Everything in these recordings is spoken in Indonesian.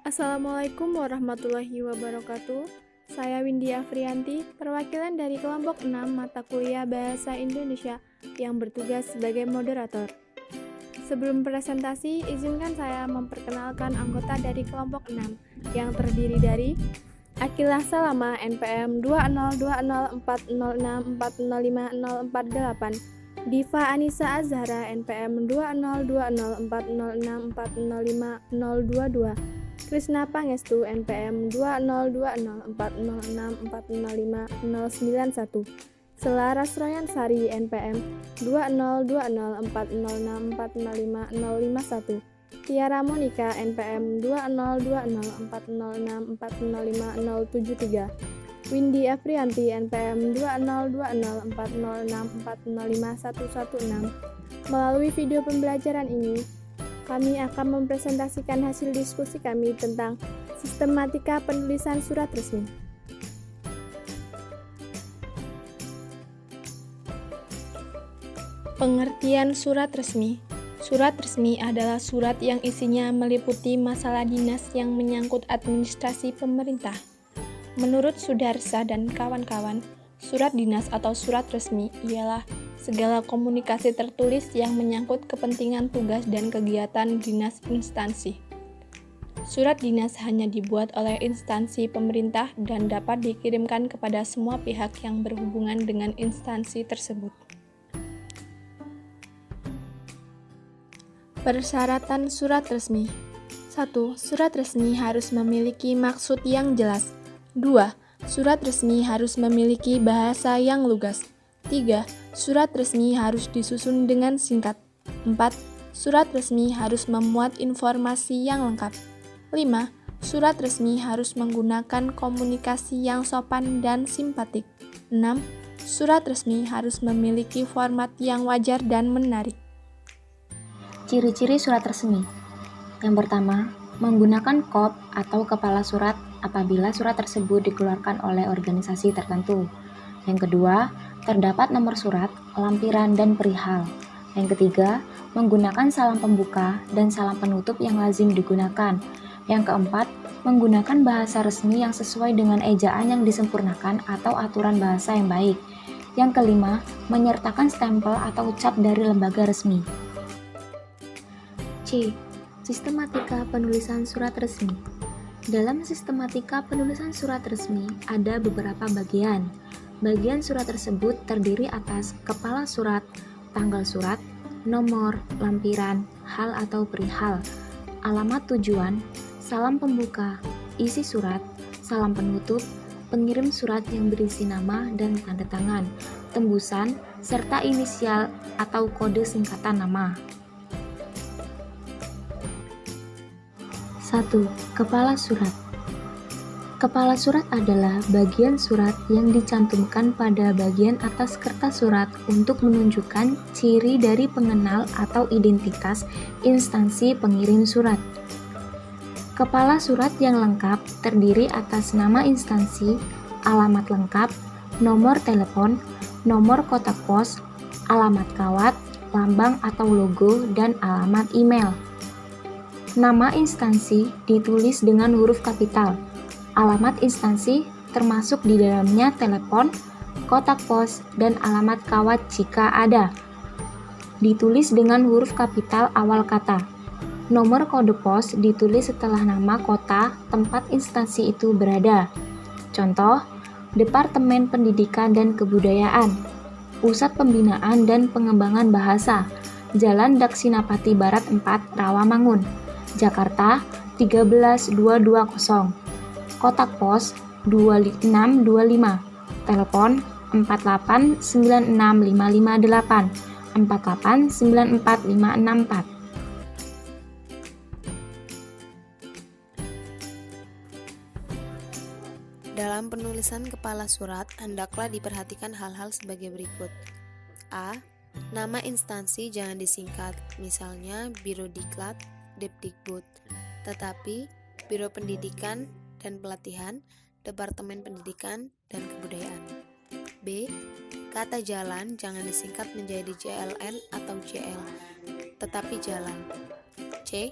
Assalamualaikum warahmatullahi wabarakatuh. Saya Windy Afrianti, perwakilan dari kelompok 6 mata kuliah Bahasa Indonesia yang bertugas sebagai moderator. Sebelum presentasi, izinkan saya memperkenalkan anggota dari kelompok 6 yang terdiri dari Akilah Salama NPM 2020406405048, Diva Anissa Azhara NPM 2020406405022, Krisna Pangestu NPM 2020406405091, Selaras Royansari NPM 2020406405051, Tiara Monika NPM 2020406405073, Windy Afrianti NPM 2020406405116. Melalui video pembelajaran ini, kami akan mempresentasikan hasil diskusi kami tentang sistematika penulisan surat resmi. Pengertian surat resmi. Surat resmi adalah surat yang isinya meliputi masalah dinas yang menyangkut administrasi pemerintah. Menurut Sudarsa dan kawan-kawan, surat dinas atau surat resmi ialah segala komunikasi tertulis yang menyangkut kepentingan tugas dan kegiatan dinas instansi. Surat dinas hanya dibuat oleh instansi pemerintah dan dapat dikirimkan kepada semua pihak yang berhubungan dengan instansi tersebut. Persyaratan surat resmi. 1. Surat resmi harus memiliki maksud yang jelas. 2. Surat resmi harus memiliki bahasa yang lugas. 3. Surat resmi harus disusun dengan singkat. 4. Surat resmi harus memuat informasi yang lengkap. 5. Surat resmi harus menggunakan komunikasi yang sopan dan simpatik. 6. Surat resmi harus memiliki format yang wajar dan menarik. Ciri-ciri surat resmi. Yang pertama, menggunakan kop atau kepala surat apabila surat tersebut dikeluarkan oleh organisasi tertentu. Yang kedua, terdapat nomor surat, lampiran, dan perihal. Yang ketiga, menggunakan salam pembuka dan salam penutup yang lazim digunakan. Yang keempat, menggunakan bahasa resmi yang sesuai dengan ejaan yang disempurnakan atau aturan bahasa yang baik. Yang kelima, menyertakan stempel atau cap dari lembaga resmi. C. Sistematika penulisan surat resmi. Dalam sistematika penulisan surat resmi ada beberapa bagian. Bagian surat tersebut terdiri atas kepala surat, tanggal surat, nomor, lampiran, hal atau perihal, alamat tujuan, salam pembuka, isi surat, salam penutup, pengirim surat yang berisi nama dan tanda tangan, tembusan, serta inisial atau kode singkatan nama. 1. Kepala surat. Kepala surat adalah bagian surat yang dicantumkan pada bagian atas kertas surat untuk menunjukkan ciri dari pengenal atau identitas instansi pengirim surat. Kepala surat yang lengkap terdiri atas nama instansi, alamat lengkap, nomor telepon, nomor kotak pos, alamat kawat, lambang atau logo, dan alamat email. Nama instansi ditulis dengan huruf kapital. Alamat instansi termasuk di dalamnya telepon, kotak pos, dan alamat kawat jika ada. Ditulis dengan huruf kapital awal kata. Nomor kode pos ditulis setelah nama kota tempat instansi itu berada. Contoh, Departemen Pendidikan dan Kebudayaan, Pusat Pembinaan dan Pengembangan Bahasa, Jalan Daksinapati Barat 4, Rawamangun, Jakarta 13220, kotak pos 2625, telepon 4896558, 4894564. Dalam penulisan kepala surat, hendaklah diperhatikan hal-hal sebagai berikut. A. Nama instansi jangan disingkat, misalnya Biro Diklat, Depdikbud, tetapi Biro Pendidikan dan Pelatihan, Departemen Pendidikan dan Kebudayaan. B. Kata jalan jangan disingkat menjadi JLN atau JL, tetapi jalan. C.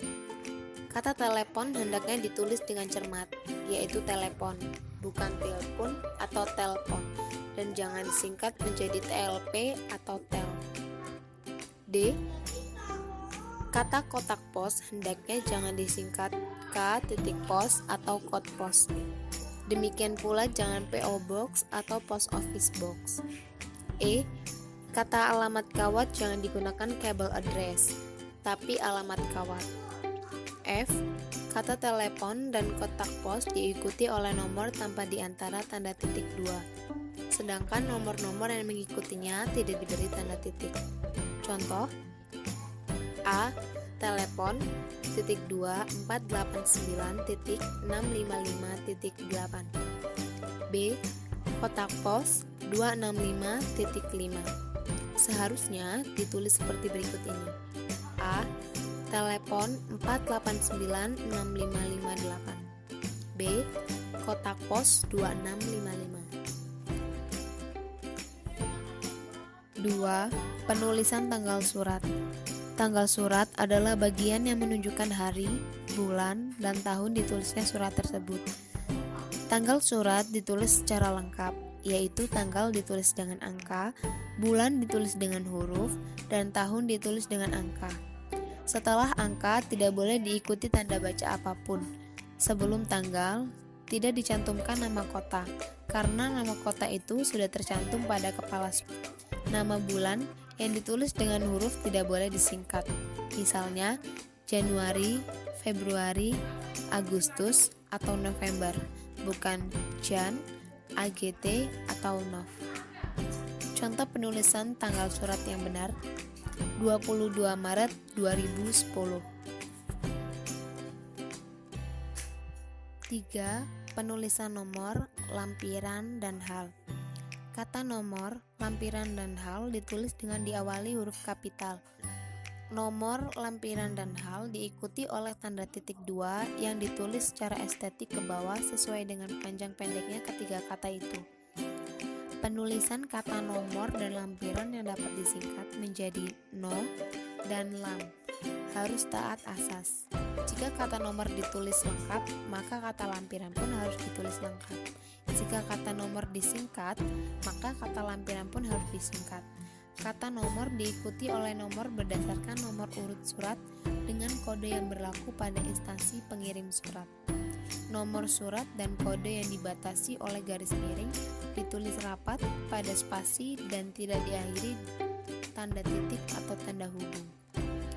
Kata telepon hendaknya ditulis dengan cermat, yaitu telepon, bukan telepon atau telpon, dan jangan disingkat menjadi TLP atau tel. D. Kata kotak pos hendaknya jangan disingkat K.pos atau kode pos. Demikian pula jangan PO Box atau Post Office Box. E. Kata alamat kawat jangan digunakan kabel address, tapi alamat kawat. F. Kata telepon dan kotak pos diikuti oleh nomor tanpa diantara tanda titik 2. Sedangkan nomor-nomor yang mengikutinya tidak diberi tanda titik. Contoh: A. Telepon titik 2 489.655.8. B. Kotak pos 265.5. Seharusnya ditulis seperti berikut ini. A. Telepon 4896558. B. Kotak pos 2655. 2. Penulisan tanggal surat. Tanggal surat adalah bagian yang menunjukkan hari, bulan, dan tahun ditulisnya surat tersebut. Tanggal surat ditulis secara lengkap, yaitu tanggal ditulis dengan angka, bulan ditulis dengan huruf, dan tahun ditulis dengan angka. Setelah angka tidak boleh diikuti tanda baca apapun. Sebelum tanggal, tidak dicantumkan nama kota, karena nama kota itu sudah tercantum pada kepala surat. Nama bulan yang ditulis dengan huruf tidak boleh disingkat. Misalnya, Januari, Februari, Agustus, atau November, bukan Jan, AGT, atau Nov. Contoh penulisan tanggal surat yang benar: 22 Maret 2010. 3. Penulisan nomor, lampiran, dan hal. Kata nomor, lampiran, dan hal ditulis dengan diawali huruf kapital. Nomor, lampiran, dan hal diikuti oleh tanda titik 2 yang ditulis secara estetik ke bawah sesuai dengan panjang pendeknya ketiga kata itu. Penulisan kata nomor dan lampiran yang dapat disingkat menjadi no dan lam harus taat asas. Jika kata nomor ditulis lengkap, maka kata lampiran pun harus ditulis lengkap. Jika kata nomor disingkat, maka kata lampiran pun harus disingkat. Kata nomor diikuti oleh nomor berdasarkan nomor urut surat dengan kode yang berlaku pada instansi pengirim surat. Nomor surat dan kode yang dibatasi oleh garis miring ditulis rapat pada spasi dan tidak diakhiri tanda titik atau tanda hubung.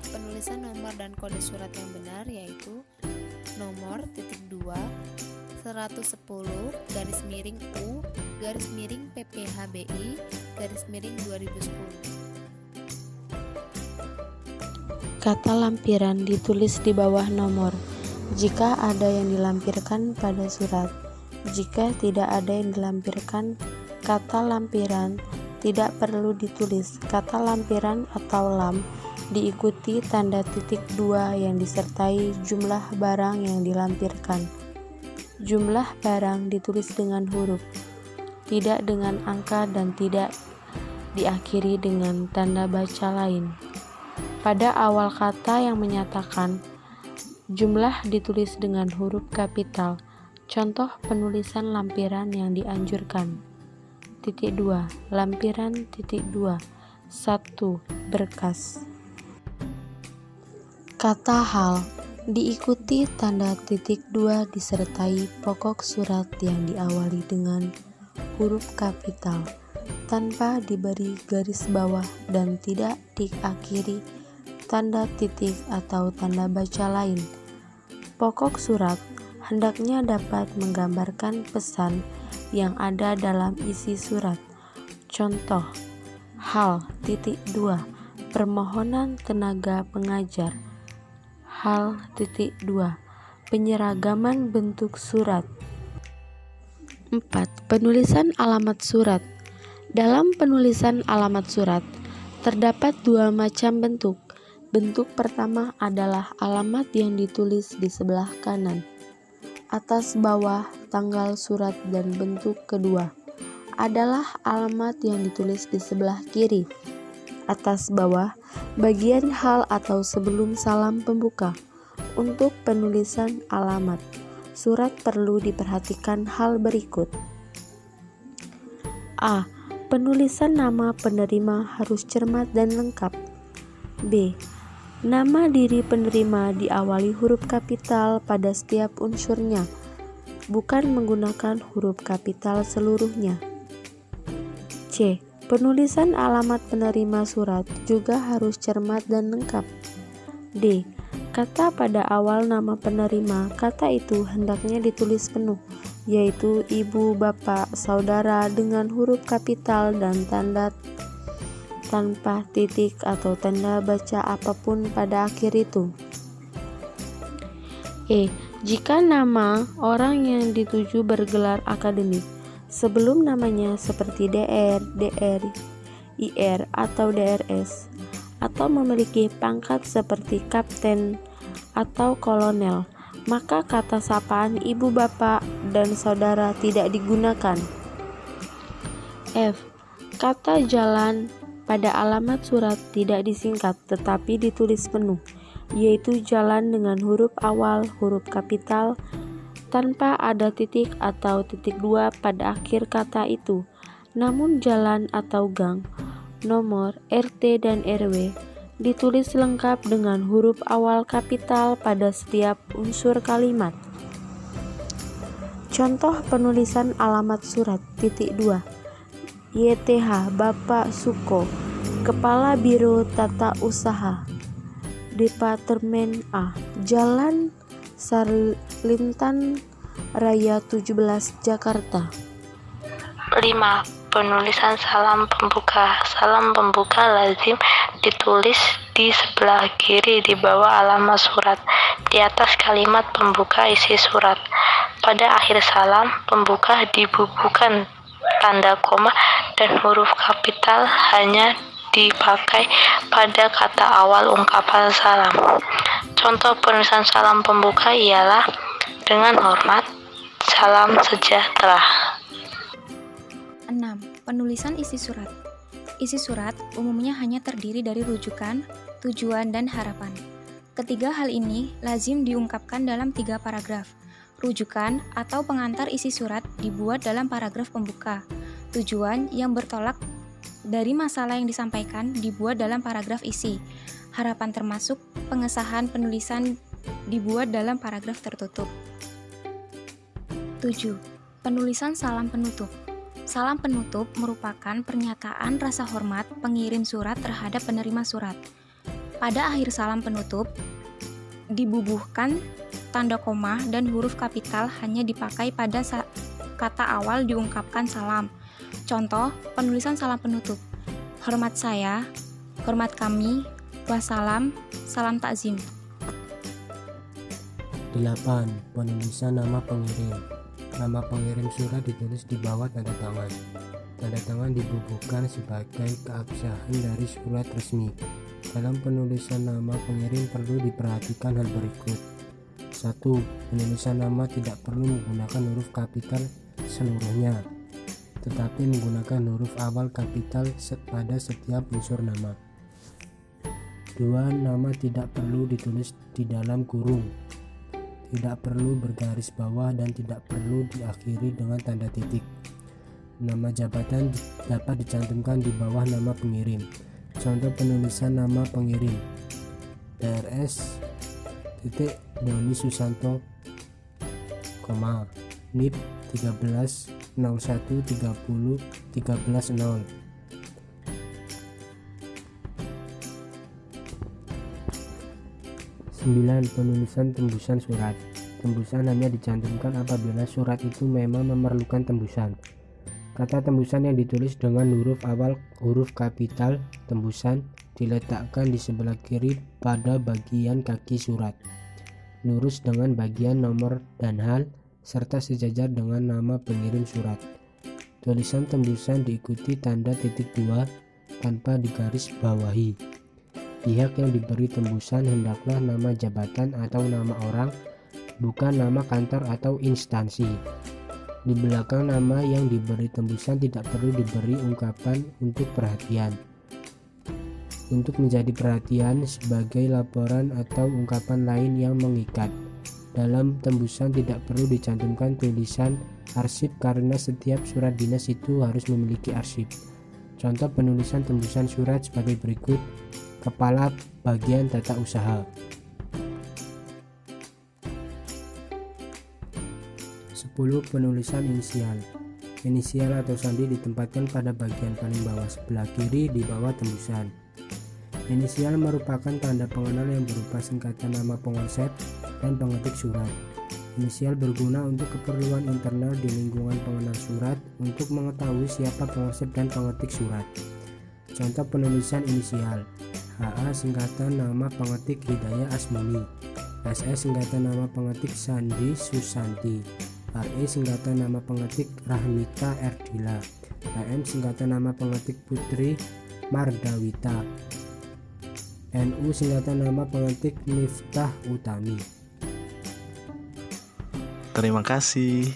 Penulisan nomor dan kode surat yang benar yaitu nomor titik 2 110 garis miring U garis miring PPHBI garis miring 2010. Kata lampiran ditulis di bawah nomor jika ada yang dilampirkan pada surat. Jika tidak ada yang dilampirkan, kata lampiran tidak perlu ditulis. Kata lampiran atau lam diikuti tanda titik 2 yang disertai jumlah barang yang dilampirkan. Jumlah barang ditulis dengan huruf, tidak dengan angka dan tidak diakhiri dengan tanda baca lain. Pada awal kata yang menyatakan, jumlah ditulis dengan huruf kapital. Contoh penulisan lampiran yang dianjurkan. Titik 2, lampiran titik 2. 1. Berkas. Kata hal diikuti tanda titik 2 disertai pokok surat yang diawali dengan huruf kapital tanpa diberi garis bawah dan tidak diakhiri tanda titik atau tanda baca lain. Pokok surat hendaknya dapat menggambarkan pesan yang ada dalam isi surat. Contoh, hal titik 2 permohonan tenaga pengajar. Hal titik 2 penyeragaman bentuk surat. 4. Penulisan alamat surat. Dalam penulisan alamat surat terdapat dua macam bentuk. Bentuk pertama adalah alamat yang ditulis di sebelah kanan, atas bawah tanggal surat, dan bentuk kedua adalah alamat yang ditulis di sebelah kiri, atas bawah bagian hal atau sebelum salam pembuka. Untuk penulisan alamat surat perlu diperhatikan hal berikut. A. Penulisan nama penerima harus cermat dan lengkap. B. Nama diri penerima diawali huruf kapital pada setiap unsurnya, bukan menggunakan huruf kapital seluruhnya. C. Penulisan alamat penerima surat juga harus cermat dan lengkap. D. Kata pada awal nama penerima, kata itu hendaknya ditulis penuh, yaitu ibu, bapak, saudara dengan huruf kapital dan tanda tanpa titik atau tanda baca apapun pada akhir itu. E. Jika nama orang yang dituju bergelar akademik, sebelum namanya seperti Dr, Dr, Ir atau DRS, atau memiliki pangkat seperti kapten atau kolonel, maka kata sapaan ibu, bapak, dan saudara tidak digunakan. F. Kata jalan pada alamat surat tidak disingkat tetapi ditulis penuh, yaitu jalan dengan huruf awal huruf kapital tanpa ada titik atau titik dua pada akhir kata itu. Namun jalan atau gang, nomor, RT dan RW ditulis lengkap dengan huruf awal kapital pada setiap unsur kalimat. Contoh penulisan alamat surat, titik 2. YTH Bapak Suko, Kepala Biro Tata Usaha, Departemen A, Jalan Sarlintan Raya 17, Jakarta. 5. Penulisan salam pembuka. Salam pembuka lazim ditulis di sebelah kiri di bawah alamat surat, di atas kalimat pembuka isi surat. Pada akhir salam pembuka dibubuhkan tanda koma dan huruf kapital hanya dipakai pada kata awal ungkapan salam. Contoh penulisan salam pembuka ialah dengan hormat, salam sejahtera. 6. Penulisan isi surat. Isi surat umumnya hanya terdiri dari rujukan, tujuan, dan harapan. Ketiga hal ini lazim diungkapkan dalam 3 paragraf. Rujukan atau pengantar isi surat dibuat dalam paragraf pembuka. Tujuan yang bertolak dari masalah yang disampaikan dibuat dalam paragraf isi. Harapan termasuk pengesahan penulisan dibuat dalam paragraf tertutup. 7. Penulisan salam penutup. Salam penutup merupakan pernyataan rasa hormat pengirim surat terhadap penerima surat. Pada akhir salam penutup, dibubuhkan tanda koma dan huruf kapital hanya dipakai pada kata awal diungkapkan salam. Contoh penulisan salam penutup: hormat saya, hormat kami, wassalam, salam takzim. 8. Penulisan nama pengirim. Nama pengirim surat ditulis di bawah tanda tangan. Tanda tangan dibubuhkan sebagai keabsahan dari surat resmi. Dalam penulisan nama pengirim perlu diperhatikan hal berikut. 1. Penulisan nama tidak perlu menggunakan huruf kapital seluruhnya, tetapi menggunakan huruf awal kapital pada setiap unsur nama. 2. Nama tidak perlu ditulis di dalam kurung, tidak perlu bergaris bawah, dan tidak perlu diakhiri dengan tanda titik. Nama jabatan dapat dicantumkan di bawah nama pengirim. Contoh penulisan nama pengirim: DRS Doni Susanto, NIP 13 01 30 13 0. 9. Penulisan tembusan surat. Tembusan hanya dicantumkan apabila surat itu memang memerlukan tembusan. Kata tembusan yang ditulis dengan huruf awal huruf kapital tembusan diletakkan di sebelah kiri pada bagian kaki surat, lurus dengan bagian nomor dan hal, serta sejajar dengan nama pengirim surat. Tulisan tembusan diikuti tanda titik 2 tanpa digaris bawahi. Pihak yang diberi tembusan hendaklah nama jabatan atau nama orang, bukan nama kantor atau instansi. Di belakang nama yang diberi tembusan tidak perlu diberi ungkapan untuk perhatian. untuk menjadi perhatian sebagai laporan atau ungkapan lain yang mengikat. Dalam tembusan tidak perlu dicantumkan tulisan arsip karena setiap surat dinas itu harus memiliki arsip. Contoh penulisan tembusan surat sebagai berikut. Kepala Bagian Tata Usaha. 10. Penulisan inisial. Inisial atau sandi ditempatkan pada bagian paling bawah sebelah kiri di bawah tembusan. Inisial merupakan tanda pengenal yang berupa singkatan nama penguasep dan pengetik surat. Inisial berguna untuk keperluan internal di lingkungan pengenal surat untuk mengetahui siapa penguasep dan pengetik surat. Contoh penulisan inisial. HA singkatan nama pengetik Hidayah Asmuni. SS singkatan nama pengetik Sandi Susanti. RE singkatan nama pengetik Rahmita Erdila. HM singkatan nama pengetik Putri Mardawita. NU singkatan nama pengetik Miftah Utami. Terima kasih.